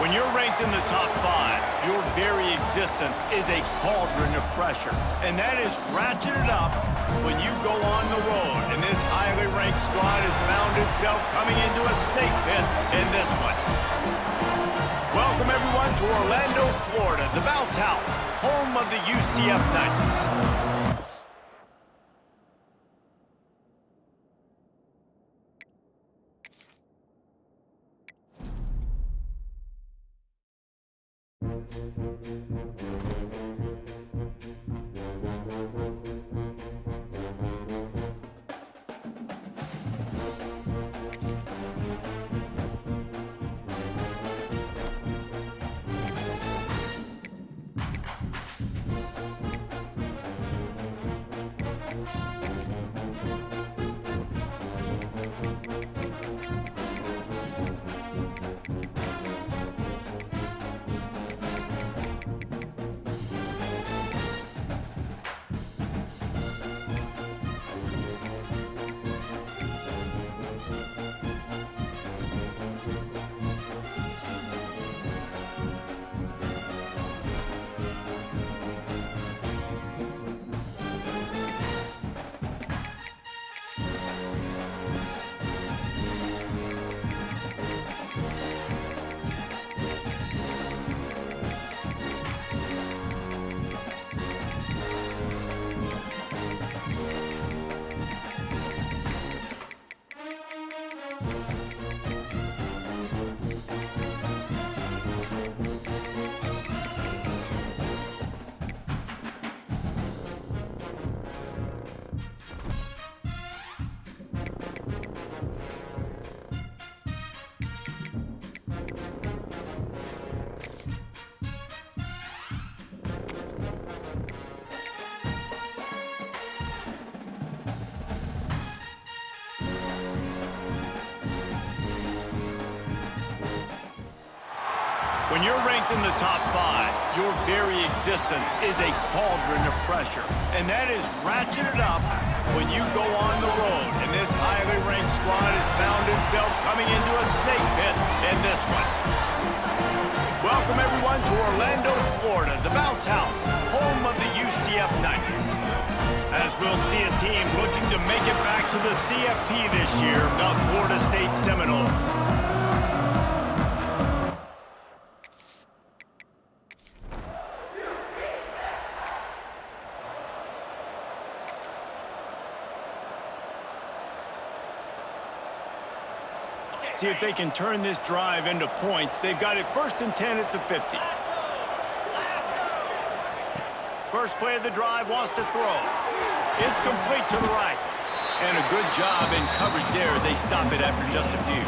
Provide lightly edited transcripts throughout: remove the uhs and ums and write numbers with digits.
When you're ranked in the top 5, your very existence is a cauldron of pressure. And that is ratcheted up when you go on the road. And this highly ranked squad has found itself coming into a snake pit in this one. Welcome, everyone, to Orlando, Florida, the Bounce House, home of the UCF Knights. When you're ranked in the top 5, your very existence is a cauldron of pressure. And that is ratcheted up when you go on the road. And this highly ranked squad has found itself coming into a snake pit in this one. Welcome, everyone, to Orlando, Florida, the Bounce House, home of the UCF Knights. As we'll see a team looking to make it back to the CFP this year, the Florida State Seminoles. See if they can turn this drive into points. They've got it 1st and 10 at the 50. First play of the drive, wants to throw. It's complete to the right. And a good job in coverage there as they stop it after just a few.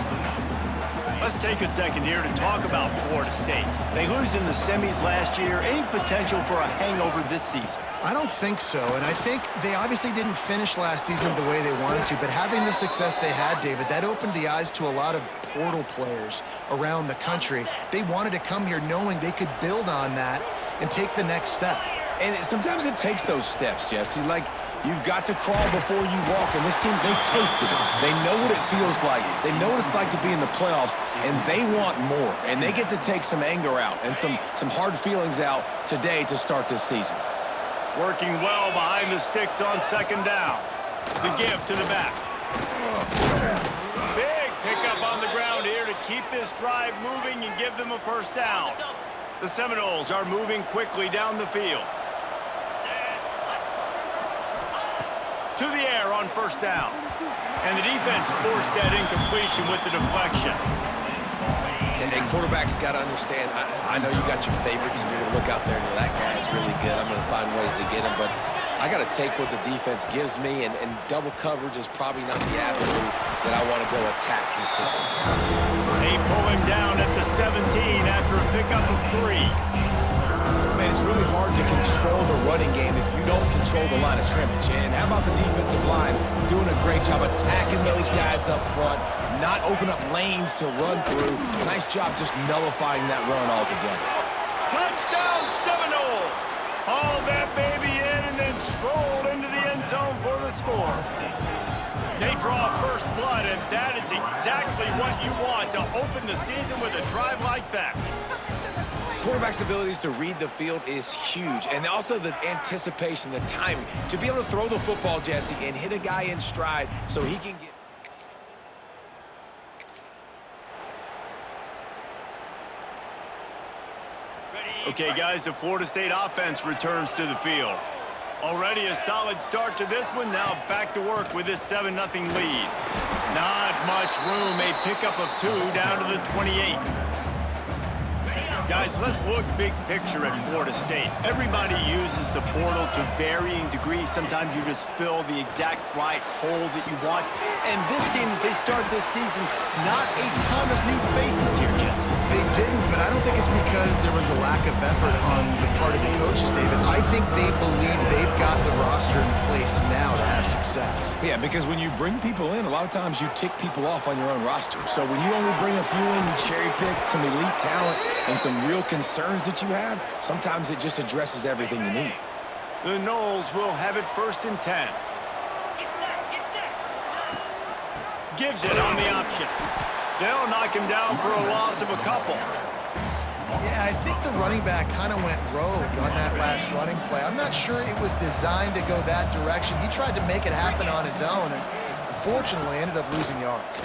Let's take a second here to talk about Florida State. They lose in the semis last year. Any potential for a hangover this season? I don't think so, and I think they obviously didn't finish last season the way they wanted to, but having the success they had, David, that opened the eyes to a lot of portal players around the country. They wanted to come here knowing they could build on that and take the next step. And sometimes it takes those steps, Jesse. Like, you've got to crawl before you walk, and this team, they tasted it. They know what it feels like. They know what it's like to be in the playoffs, and they want more. And they get to take some anger out and some hard feelings out today to start this season. Working well behind the sticks on 2nd down. The give to the back. Big pickup on the ground here to keep this drive moving and give them a 1st down. The Seminoles are moving quickly down the field. To the air on 1st down. And the defense forced that incompletion with the deflection. And quarterbacks got to understand, I know you got your favorites and you're going to look out there and that guy is really good. I'm going to find ways to get him, but I got to take what the defense gives me, and double coverage is probably not the avenue that I want to go attack consistently. They pull him down at the 17 after a pickup of 3. Man, it's really hard to control the running game if you don't control the line of scrimmage. And how about the defensive line doing a great job attacking those guys up front, not open up lanes to run through. Nice job just nullifying that run altogether. Touchdown Seminoles! Hauled that baby in and then strolled into the end zone for the score. They draw first blood, and that is exactly what you want to open the season with a drive like that. quarterback's abilities to read the field is huge. And also the anticipation, the timing. To be able to throw the football, Jesse, and hit a guy in stride so he can get... Okay, guys, the Florida State offense returns to the field. Already a solid start to this one. Now back to work with this 7-0 lead. Not much room. A pickup of 2 down to the 28. Guys, let's look big picture at Florida State. Everybody uses the portal to varying degrees. Sometimes you just fill the exact right hole that you want. And this team, as they start this season, not a ton of new faces here, Jesse. They didn't, but I don't think it's because there was a lack of effort on the part of the coaches, David. I think they believe they've got the roster in place now to have success. Yeah, because when you bring people in, a lot of times you tick people off on your own roster. So when you only bring a few in, you cherry pick some elite talent and some real concerns that you have, sometimes it just addresses everything you need. The Noles will have it 1st and 10. Gives it on the option. They'll knock him down for a loss of a couple. Yeah, I think the running back kind of went rogue on that last running play. I'm not sure it was designed to go that direction. He tried to make it happen on his own, and unfortunately ended up losing yards.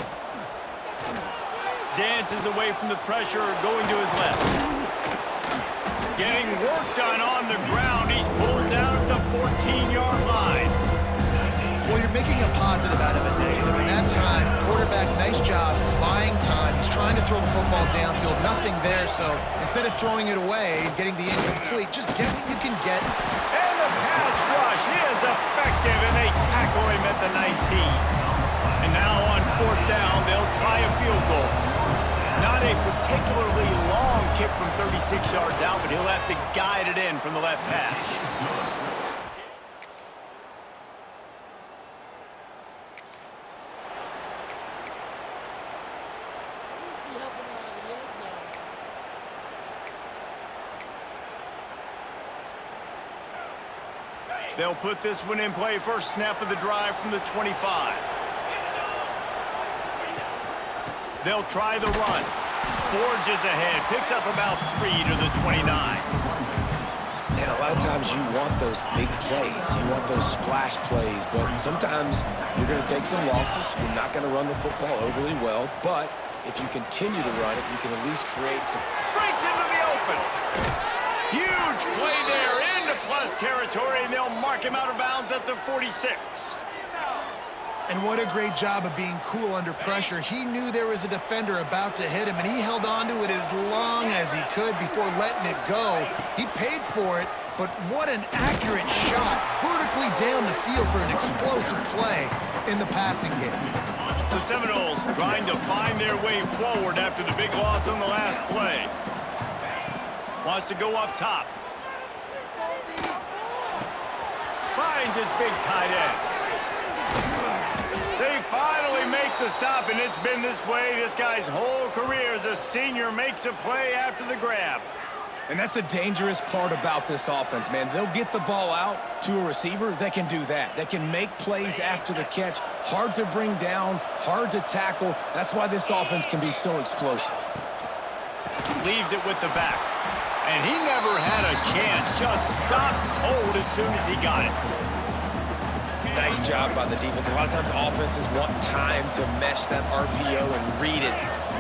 Dances away from the pressure, going to his left. Getting work done on the ground. He's pulled down at the 14-yard line. Well, you're making a positive out of a negative. And that time, quarterback, nice job buying time. He's trying to throw the football downfield. Nothing there, so instead of throwing it away and getting the incomplete, just get what you can get. And the pass rush is effective, and they tackle him at the 19. And now on 4th down, they'll try a field goal. Not a particularly long kick from 36 yards out, but he'll have to guide it in from the left hash. They'll put this one in play. First snap of the drive from the 25. They'll try the run. Forges ahead. Picks up about 3 to the 29. And a lot of times you want those big plays. You want those splash plays. But sometimes you're going to take some losses. You're not going to run the football overly well. But if you continue to run it, you can at least create some... Breaks into the open. Huge play there into plus territory, and they'll mark him out of bounds at the 46. And what a great job of being cool under pressure. He knew there was a defender about to hit him, and he held on to it as long as he could before letting it go. He paid for it, but what an accurate shot vertically down the field for an explosive play in the passing game. The Seminoles trying to find their way forward after the big loss on the last play. Wants to go up top. Finds his big tight end. They finally make the stop, and it's been this way this guy's whole career as a senior makes a play after the grab. And that's the dangerous part about this offense, man. They'll get the ball out to a receiver that can do that. That can make plays after the catch. Hard to bring down, hard to tackle. That's why this offense can be so explosive. Leaves it with the back. And he never had a chance. Just stopped cold as soon as he got it. Nice job by the defense. A lot of times offenses want time to mesh that RPO and read it.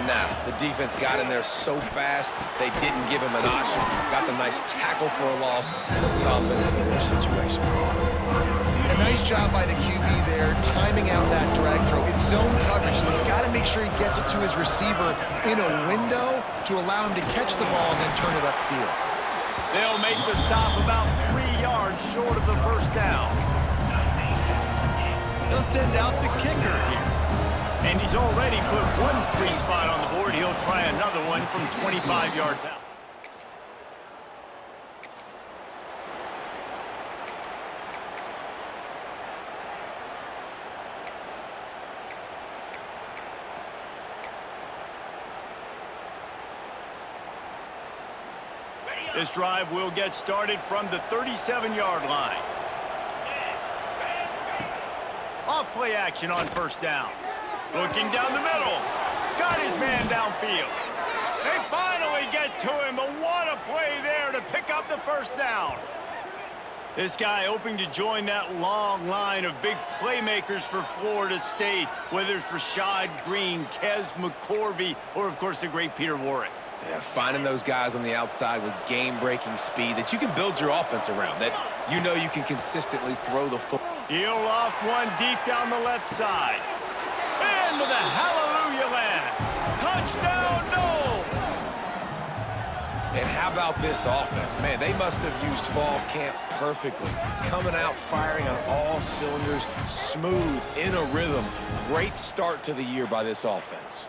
Nah, the defense got in there so fast, they didn't give him an option. Got the nice tackle for a loss, put the offense in a worse situation. A nice job by the QB there, timing out that drag throw. It's zone coverage, so he's got to make sure he gets it to his receiver in a window to allow him to catch the ball and then turn it upfield. They'll make the stop about 3 yards short of the first down. They'll send out the kicker here. And he's already put 1 free spot on the board. He'll try another one from 25 yards out. This drive will get started from the 37-yard line. Off play action on first down. Looking down the middle. Got his man downfield. They finally get to him, but what a play to pick up the first down. This guy hoping to join that long line of big playmakers for Florida State, whether it's Rashad Green, Kez McCorvey, or, of course, the great Peter Warrick. Yeah, finding those guys on the outside with game-breaking speed that you can build your offense around, that you know you can consistently throw the football. He'll loft one deep down the left side. Into the hallelujah land. Touchdown, Noles! And how about this offense? Man, they must have used fall camp perfectly. Coming out firing on all cylinders, smooth, in a rhythm. Great start to the year by this offense.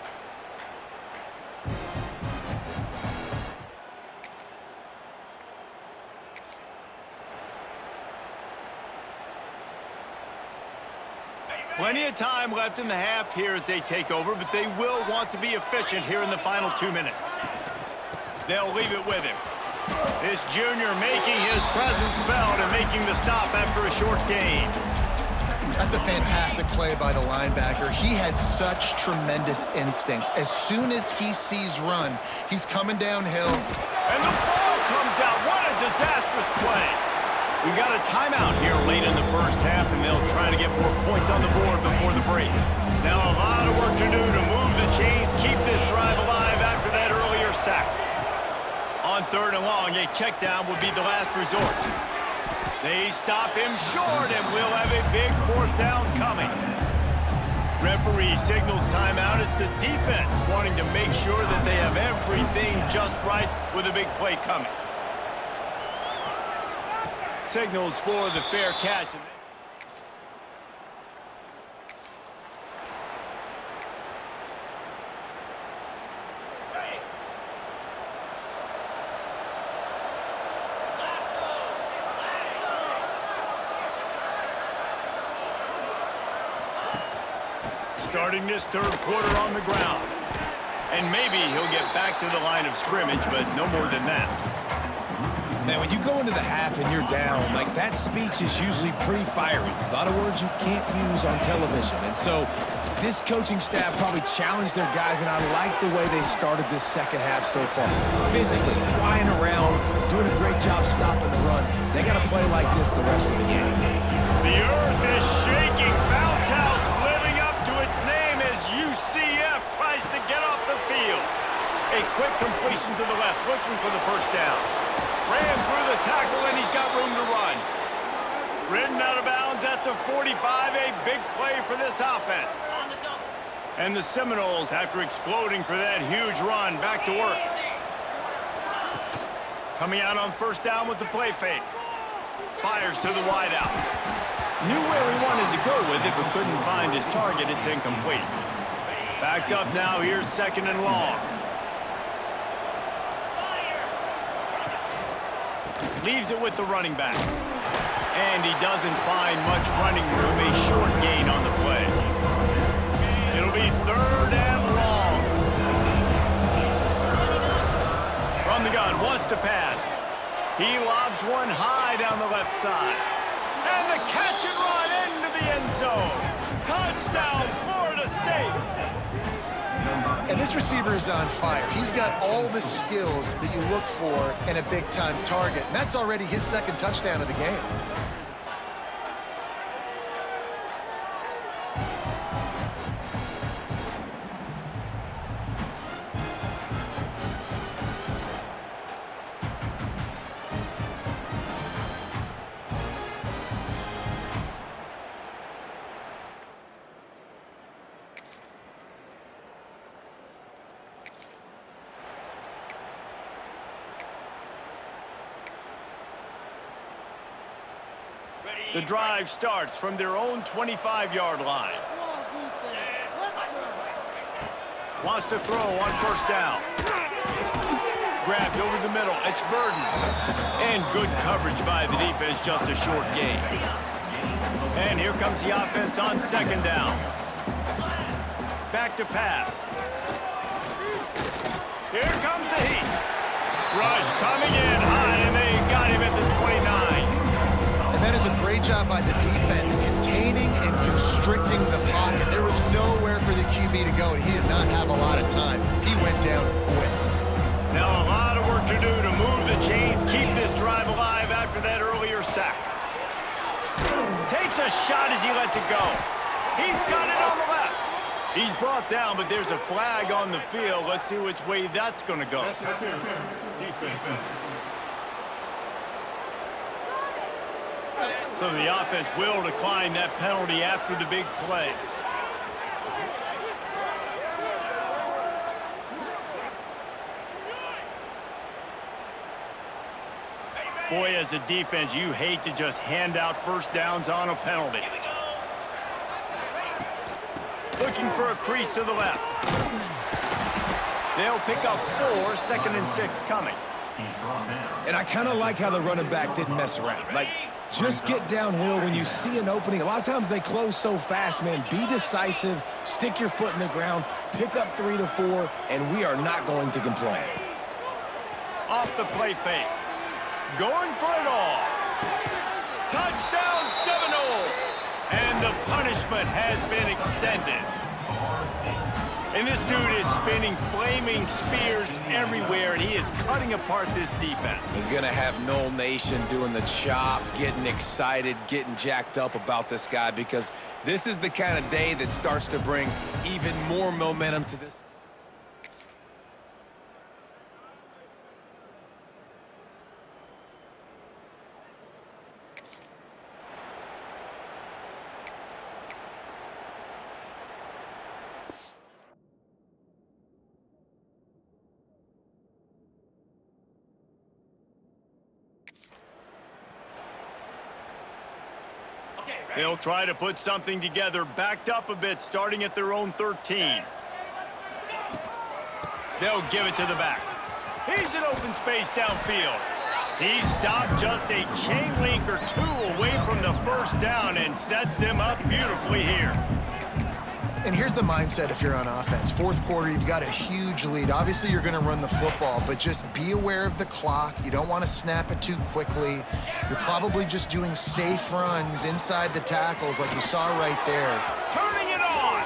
Plenty of time left in the half here as they take over, but they will want to be efficient here in the final 2 minutes. They'll leave it with him. This junior making his presence felt and making the stop after a short gain. That's a fantastic play by the linebacker. He has such tremendous instincts. As soon as he sees run, he's coming downhill. And the ball comes out. What a disastrous play. We got a timeout here late in the first half, and they'll try to get more points on the board before the break. Now a lot of work to do to move the chains, keep this drive alive after that earlier sack. On 3rd and long, a check down would be the last resort. They stop him short, and we'll have a big 4th down coming. Referee signals timeout as the defense wanting to make sure that they have everything just right with a big play coming. Signals for the fair catch. Starting this 3rd quarter on the ground. And maybe he'll get back to the line of scrimmage, but no more than that. Man, when you go into the half and you're down, like that speech is usually pretty fiery. A lot of words you can't use on television. And so this coaching staff probably challenged their guys, and I like the way they started this second half so far. Physically, flying around, doing a great job stopping the run. They got to play like this the rest of the game. The earth is shaking. Bounce House living up to its name as UCF tries to get off the field. A quick completion to the left, looking for the first down. Ran through the tackle, and he's got room to run. Ridden out of bounds at the 45, a big play for this offense. And the Seminoles, after exploding for that huge run, back to work. Coming out on 1st down with the play fake. Fires to the wideout. Knew where he wanted to go with it, but couldn't find his target. It's incomplete. Backed up now, here's 2nd and long. Leaves it with the running back. And he doesn't find much running room. A short gain on the play. It'll be 3rd and long. From the gun, wants to pass. He lobs one high down the left side. And the catch and run into the end zone. Touchdown, Florida State. And this receiver is on fire. He's got all the skills that you look for in a big-time target. And that's already his 2nd touchdown of the game. The drive starts from their own 25-yard line. Wants to throw on 1st down. Grabbed over the middle. It's Burden. And good coverage by the defense, just a short gain. And here comes the offense on 2nd down. Back to pass. Here comes the heat. Rush coming in high, and they got him at the 29. And that is a great job by the defense, containing and constricting the pocket. There was nowhere for the QB to go, and he did not have a lot of time. He went down quick. Now a lot of work to do to move the chains, keep after that earlier sack. Takes a shot as he lets it go. He's got it on the left. He's brought down, but there's a flag on the field. Let's see which way that's going to go. So the offense will decline that penalty after the big play. Boy, as a defense, you hate to just hand out first downs on a penalty. Looking for a crease to the left. They'll pick up 4, 2nd and 6 coming. And I kind of like how the running back didn't mess around. Like, just get downhill when you see an opening. A lot of times they close so fast, man. Be decisive, stick your foot in the ground, pick up 3 to 4, and we are not going to complain. Off the play fake. Going for it all. Touchdown Seminoles! And the punishment has been extended. And this dude is spinning flaming spears everywhere, and he is cutting apart this defense. We're going to have Noel Nation doing the chop, getting excited, getting jacked up about this guy, because this is the kind of day that starts to bring even more momentum to this. They'll try to put something together, backed up a bit, starting at their own 13. They'll give it to the back. He's in open space downfield. He stopped just a chain link or 2 away from the first down and sets them up beautifully here. And here's the mindset if you're on offense. Fourth quarter, you've got a huge lead. Obviously, you're going to run the football, but just be aware of the clock. You don't want to snap it too quickly. You're probably just doing safe runs inside the tackles like you saw right there. Turning it on!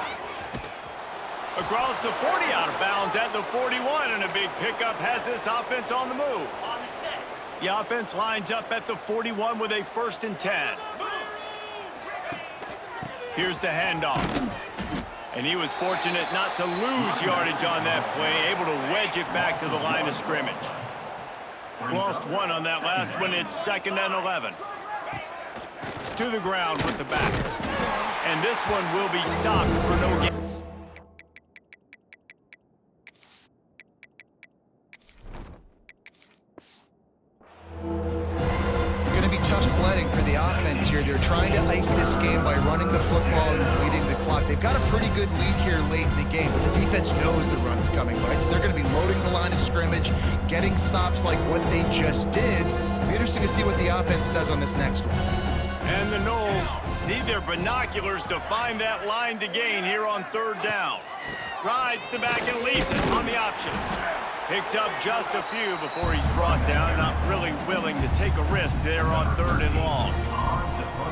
Across the 40, out of bounds at the 41, and a big pickup has this offense on the move. The offense lines up at the 41 with a 1st and 10. Here's the handoff. And he was fortunate not to lose yardage on that play, able to wedge it back to the line of scrimmage. Lost 1 on that last one. It's 2nd and 11. To the ground with the back. And this one will be stopped for no gain. Tough sledding for the offense here. They're trying to ice this game by running the football and leading the clock. They've got a pretty good lead here late in the game, but the defense knows the run's coming, right? So they're going to be loading the line of scrimmage, getting stops like what they just did. It'll be interesting to see what the offense does on this next one. And the Noles need their binoculars to find that line to gain here on 3rd down. Rides the back and leaves it on the option. Picks up just a few before he's brought down, not really willing to take a risk there on 3rd and long.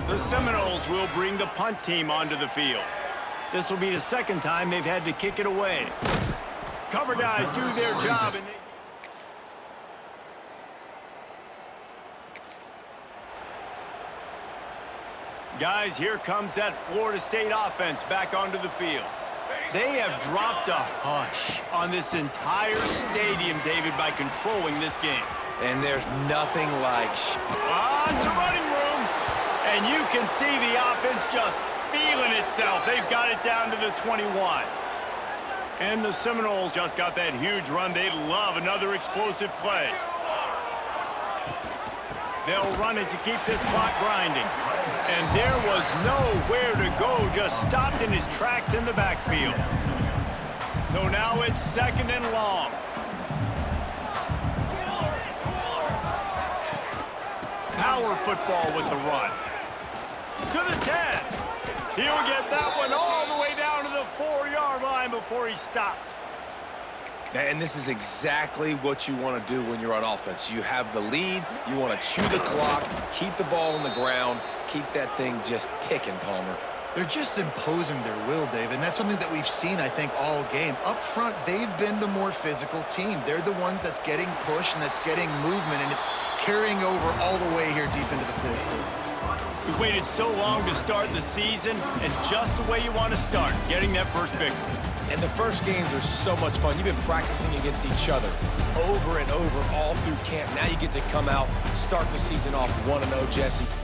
The Seminoles will bring the punt team onto the field. This will be the 2nd time they've had to kick it away. Cover guys do their job, and guys, here comes that Florida State offense back onto the field. They have dropped a hush on this entire stadium, David, by controlling this game. And there's nothing like... On to running room. And you can see the offense just feeling itself. They've got it down to the 21. And the Seminoles just got that huge run. They'd love another explosive play. They'll run it to keep this clock grinding. And there was nowhere to go, just stopped in his tracks in the backfield. So now it's 2nd and long. Power football with the run. To the 10. He'll get that one all the way down to the 4-yard line before he stopped. And this is exactly what you want to do when you're on offense. You have the lead, you want to chew the clock, keep the ball on the ground, keep that thing just ticking, Palmer. They're just imposing their will, Dave, and that's something that we've seen, I think, all game. Up front, they've been the more physical team. They're the ones that's getting push and that's getting movement, and it's carrying over all the way here deep into the fourth quarter. We waited so long to start the season, and just the way you want to start, getting that first victory. And the first games are so much fun. You've been practicing against each other over and over all through camp. Now you get to come out, start the season off 1-0, Jesse.